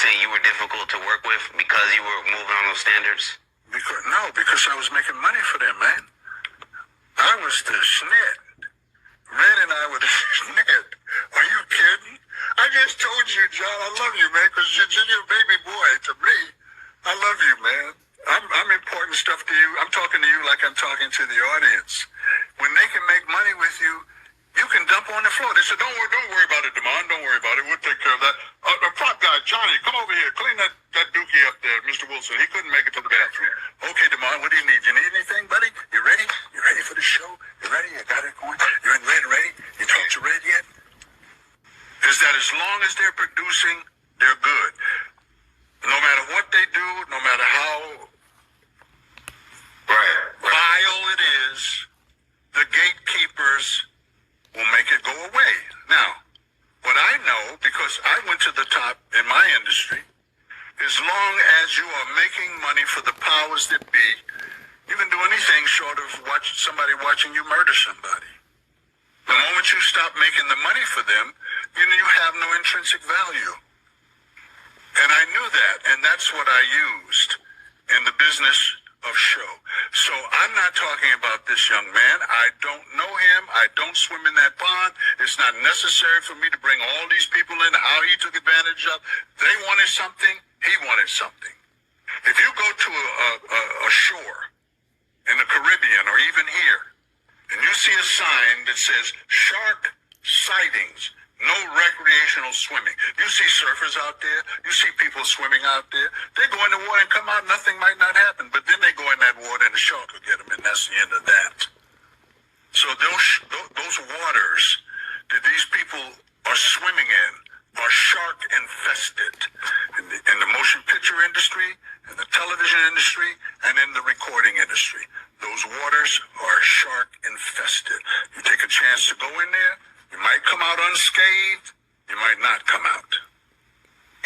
saying you were difficult to work with because you were moving on those standards? Because I was making money for them, man. I was the snit. Red and I were the snit. Are you kidding? I just told you, John, I love you, man, because you're a baby boy to me. I love you, man. I'm important stuff to you. I'm talking to you like I'm talking to the audience. When they can make money with you, you can dump on the floor. They said, don't worry about it, Desmond. Don't worry about it. We'll take care of that. The prop guy, Johnny, come over here. Clean that dookie up there, Mr. Wilson. He couldn't make it to the bathroom. Okay, Desmond, what do you need? You need anything, buddy? You ready? You ready for the show? You ready? You got it going? You and Red ready? You talked to Red yet? Is that as long as they're producing, they're good. No matter what they do, no matter how vile it is, the gatekeepers will make it go away. Now, what I know, because I went to the top in my industry, as long as you are making money for the powers that be, you can do anything short of somebody watching you murder somebody. The moment you stop making the money for them, you have no intrinsic value. And I knew that, and that's what I used in the business of show. So I'm not talking about this young man. I don't know him. I don't swim in that pond. It's not necessary for me to bring all these people in, how he took advantage of. They wanted something. He wanted something. If you go to a shore in the Caribbean or even here, and you see a sign that says shark sightings, no recreational swimming. You see surfers out there. You see people swimming out there. They go in the water and come out. Nothing might not happen. But then they go in that water and the shark will get them. And that's the end of that. So those waters that these people are swimming in are shark infested. In the motion picture industry, in the television industry, and in the recording industry. Those waters are shark infested. You take a chance to go in there. You might come out unscathed. You might not come out.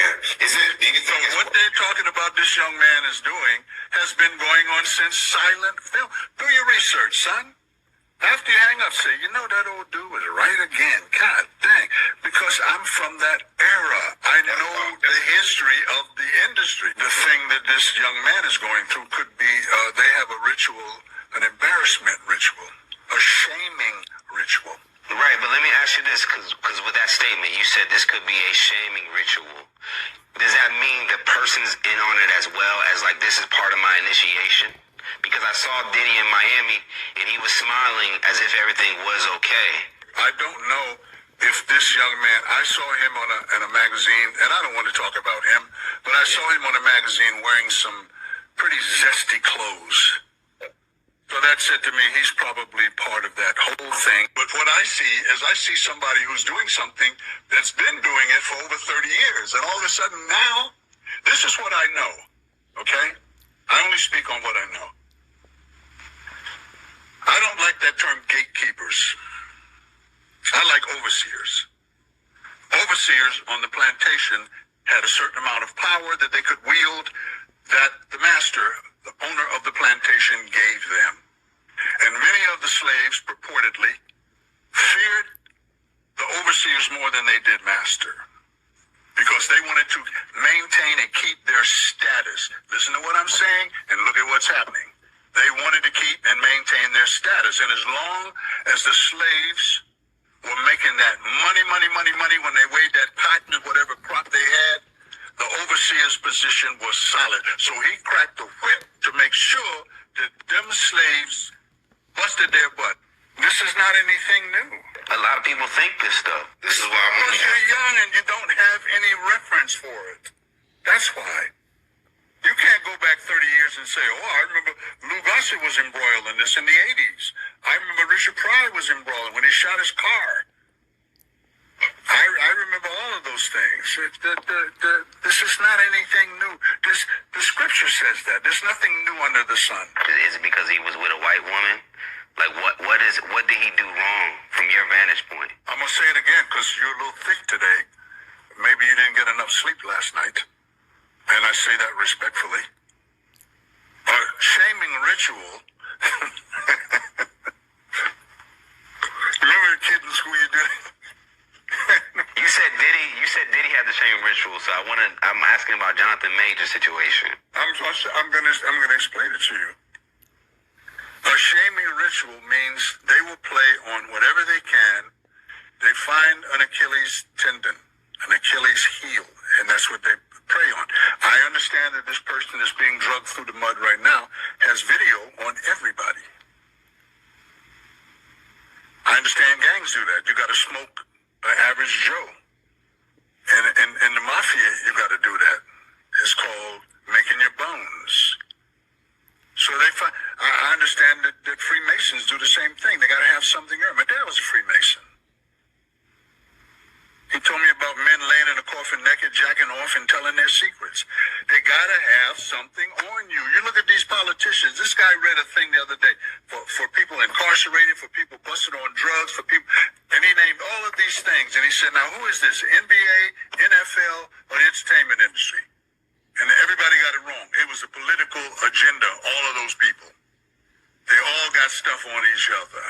Yeah. So what they're talking about this young man is doing has been going on since silent film. Do your research, son. After you hang up, say, that old dude was right again. God dang. Because I'm from that era. I know the history of the industry. The thing that this young man is going through could be, they have a ritual, an embarrassment ritual, a shaming ritual. Right, but let me ask you this, because with that statement, you said this could be a shaming ritual. Does that mean the person's in on it as well as, like, this is part of my initiation? Because I saw Diddy in Miami, and he was smiling as if everything was okay. I don't know if this young man, I saw him in a magazine, and I don't want to talk about him, but I saw him on a magazine wearing some pretty zesty clothes. So that said to me, he's probably part of that whole thing. But what I see is somebody who's doing something that's been doing it for over 30 years. And all of a sudden now, this is what I know, okay? I only speak on what I know. I don't like that term gatekeepers. I like overseers. Overseers on the plantation had a certain amount of power that they could wield that the master, the owner of the plantation, gave them. And many of the slaves purportedly feared the overseers more than they did master, because they wanted to maintain and keep their status. Listen to what I'm saying and look at what's happening. They wanted to keep and maintain their status. And as long as the slaves were making that money when they weighed that cotton and whatever crop they had, the overseer's position was solid. So he cracked the whip to make sure that them slaves busted their butt. This is not anything new. A lot of people think this, though. This is why I'm because you're young and you don't have any reference for it. That's why. You can't go back 30 years and say, I remember Lou Gossett was embroiled in this in the 80s. I remember Richard Pryor was embroiled when he shot his car. I remember all of those things. This is not anything new. The scripture says that. There's nothing new under the sun. Is it because he was with a white woman? Like, what did he do wrong from your vantage point? I'm going to say it again because you're a little thick today. Maybe you didn't get enough sleep last night. And I say that respectfully. A shaming ritual. Remember the kid in school you did? You Diddy had the same ritual, so I'm asking about Jonathan Major's situation. I'm gonna explain it to you. A shaming ritual means they will play on whatever they can. They find an Achilles tendon, an Achilles heel, and that's what they prey on. I understand that this person is being drugged through the mud right now has video on everybody. I understand gangs do that. You got to smoke an average Joe. And in the mafia, you got to do that. It's called making your bones. So I understand that Freemasons do the same thing. They got to have something there. My dad was a Freemason. He told me about men laying in a coffin naked, jacking off, and telling their secrets. They got to have something on you. You look at these politicians. This guy read a thing the other day for people incarcerated, for people busted on drugs, for people, and he named all of these things. And he said, now who is this? NBA, NFL, or the entertainment industry? And everybody got it wrong. It was a political agenda, all of those people. They all got stuff on each other.